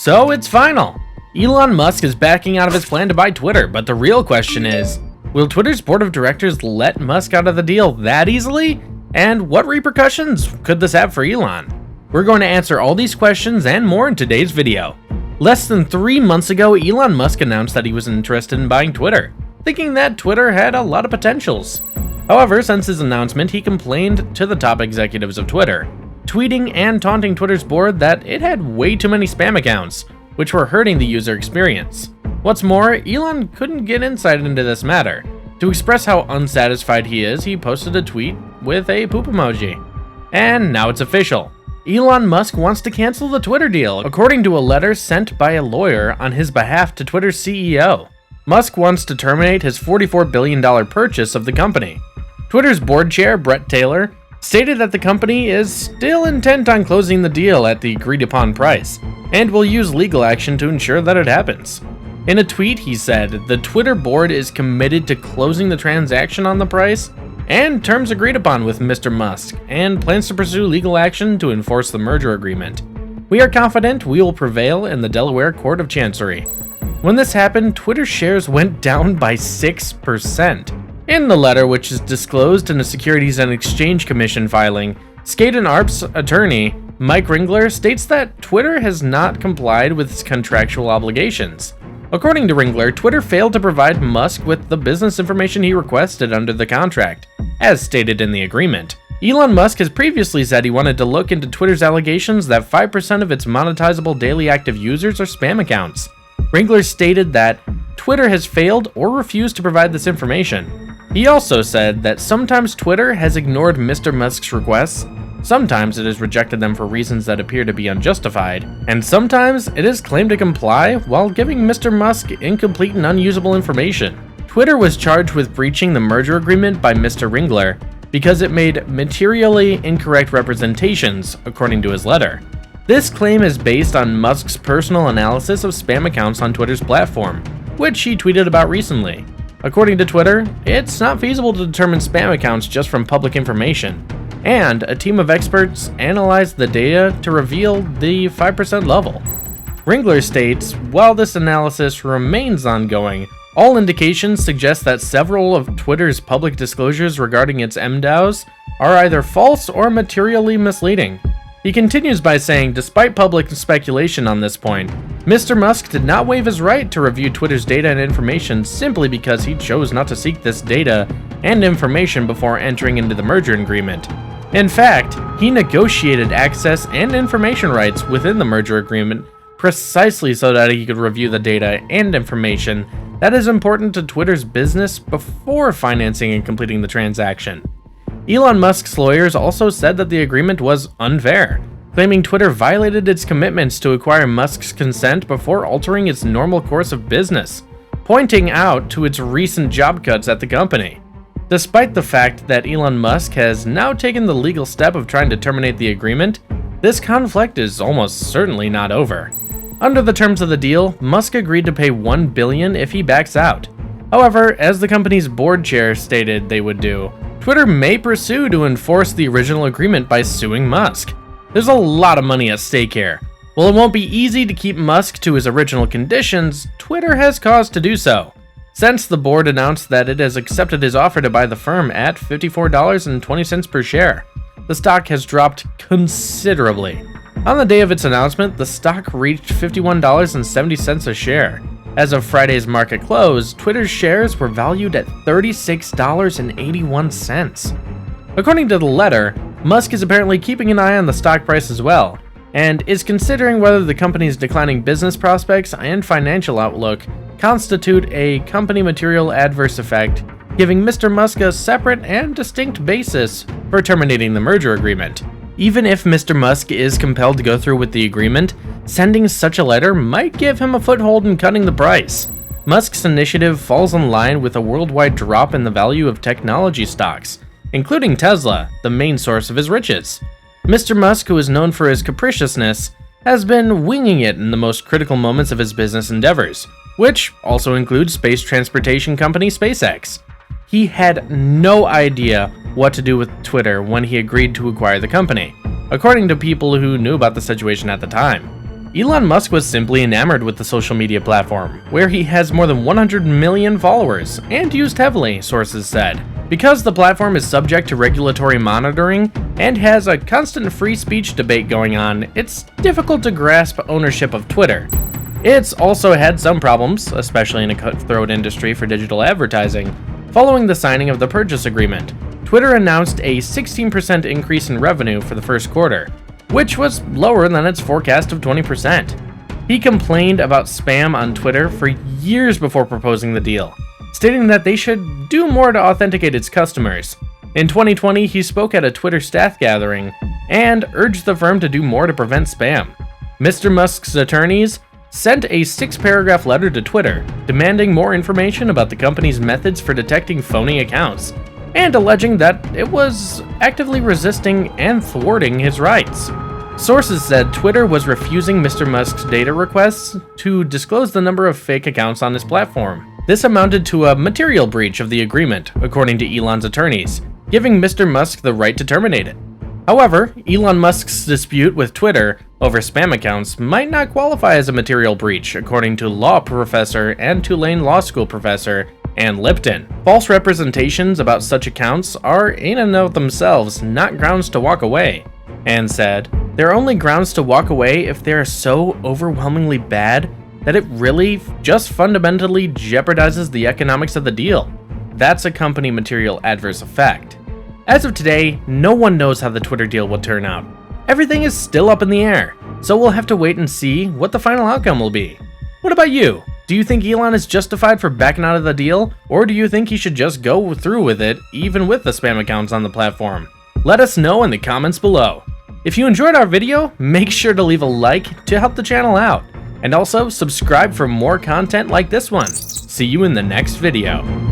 So it's final! Elon Musk is backing out of his plan to buy Twitter, but the real question is, will Twitter's board of directors let Musk out of the deal that easily? And what repercussions could this have for Elon? We're going to answer all these questions and more in today's video. Less than 3 months ago, Elon Musk announced that he was interested in buying Twitter, thinking that Twitter had a lot of potentials. However, since his announcement, he complained to the top executives of Twitter, tweeting and taunting Twitter's board that it had way too many spam accounts, which were hurting the user experience. What's more, Elon couldn't get insight into this matter. To express how unsatisfied he is, he posted a tweet with a poop emoji. And now it's official. Elon Musk wants to cancel the Twitter deal, according to a letter sent by a lawyer on his behalf to Twitter's CEO. Musk wants to terminate his $44 billion purchase of the company. Twitter's board chair, Brett Taylor, stated that the company is still intent on closing the deal at the agreed-upon price, and will use legal action to ensure that it happens. In a tweet, he said, "The Twitter board is committed to closing the transaction on the price and terms agreed upon with Mr. Musk, and plans to pursue legal action to enforce the merger agreement. We are confident we will prevail in the Delaware Court of Chancery." When this happened, Twitter shares went down by 6%. In the letter, which is disclosed in a Securities and Exchange Commission filing, Skadden Arp's attorney, Mike Ringler, states that Twitter has not complied with its contractual obligations. According to Ringler, Twitter failed to provide Musk with the business information he requested under the contract, as stated in the agreement. Elon Musk has previously said he wanted to look into Twitter's allegations that 5% of its monetizable daily active users are spam accounts. Ringler stated that Twitter has failed or refused to provide this information. He also said that sometimes Twitter has ignored Mr. Musk's requests, sometimes it has rejected them for reasons that appear to be unjustified, and sometimes it has claimed to comply while giving Mr. Musk incomplete and unusable information. Twitter was charged with breaching the merger agreement by Mr. Ringler because it made materially incorrect representations, according to his letter. This claim is based on Musk's personal analysis of spam accounts on Twitter's platform, which he tweeted about recently. According to Twitter, it's not feasible to determine spam accounts just from public information, and a team of experts analyzed the data to reveal the 5% level. Ringler states, while this analysis remains ongoing, all indications suggest that several of Twitter's public disclosures regarding its MDAOs are either false or materially misleading. He continues by saying, despite public speculation on this point, Mr. Musk did not waive his right to review Twitter's data and information simply because he chose not to seek this data and information before entering into the merger agreement. In fact, he negotiated access and information rights within the merger agreement precisely so that he could review the data and information that is important to Twitter's business before financing and completing the transaction. Elon Musk's lawyers also said that the agreement was unfair, claiming Twitter violated its commitments to acquire Musk's consent before altering its normal course of business, pointing out to its recent job cuts at the company. Despite the fact that Elon Musk has now taken the legal step of trying to terminate the agreement, this conflict is almost certainly not over. Under the terms of the deal, Musk agreed to pay $1 billion if he backs out. However, as the company's board chair stated they would do, Twitter may pursue to enforce the original agreement by suing Musk. There's a lot of money at stake here. While it won't be easy to keep Musk to his original conditions, Twitter has cause to do so, since the board announced that it has accepted his offer to buy the firm at $54.20 per share. The stock has dropped considerably. On the day of its announcement, the stock reached $51.70 a share. As of Friday's market close, Twitter's shares were valued at $36.81. According to the letter, Musk is apparently keeping an eye on the stock price as well, and is considering whether the company's declining business prospects and financial outlook constitute a company material adverse effect, giving Mr. Musk a separate and distinct basis for terminating the merger agreement. Even if Mr. Musk is compelled to go through with the agreement, sending such a letter might give him a foothold in cutting the price. Musk's initiative falls in line with a worldwide drop in the value of technology stocks, including Tesla, the main source of his riches. Mr. Musk, who is known for his capriciousness, has been winging it in the most critical moments of his business endeavors, which also includes space transportation company SpaceX. He had no idea what to do with Twitter when he agreed to acquire the company, according to people who knew about the situation at the time. Elon Musk was simply enamored with the social media platform, where he has more than 100 million followers, and used heavily, sources said. Because the platform is subject to regulatory monitoring and has a constant free speech debate going on, it's difficult to grasp ownership of Twitter. It's also had some problems, especially in a cutthroat industry for digital advertising. Following the signing of the purchase agreement, Twitter announced a 16% increase in revenue for the first quarter, which was lower than its forecast of 20%. He complained about spam on Twitter for years before proposing the deal, stating that they should do more to authenticate its customers. In 2020, he spoke at a Twitter staff gathering and urged the firm to do more to prevent spam. Mr. Musk's attorneys sent a 6-paragraph letter to Twitter, demanding more information about the company's methods for detecting phony accounts, and alleging that it was actively resisting and thwarting his rights. Sources said Twitter was refusing Mr. Musk's data requests to disclose the number of fake accounts on his platform. This amounted to a material breach of the agreement, according to Elon's attorneys, giving Mr. Musk the right to terminate it. However, Elon Musk's dispute with Twitter over spam accounts might not qualify as a material breach, according to law professor and Tulane Law School professor Ann Lipton. False representations about such accounts are in and of themselves not grounds to walk away, Ann said. They're only grounds to walk away if they are so overwhelmingly bad that it really just fundamentally jeopardizes the economics of the deal. That's a company material adverse effect. As of today, no one knows how the Twitter deal will turn out. Everything is still up in the air, so we'll have to wait and see what the final outcome will be. What about you? Do you think Elon is justified for backing out of the deal, or do you think he should just go through with it, even with the spam accounts on the platform? Let us know in the comments below. If you enjoyed our video, make sure to leave a like to help the channel out, and also subscribe for more content like this one. See you in the next video.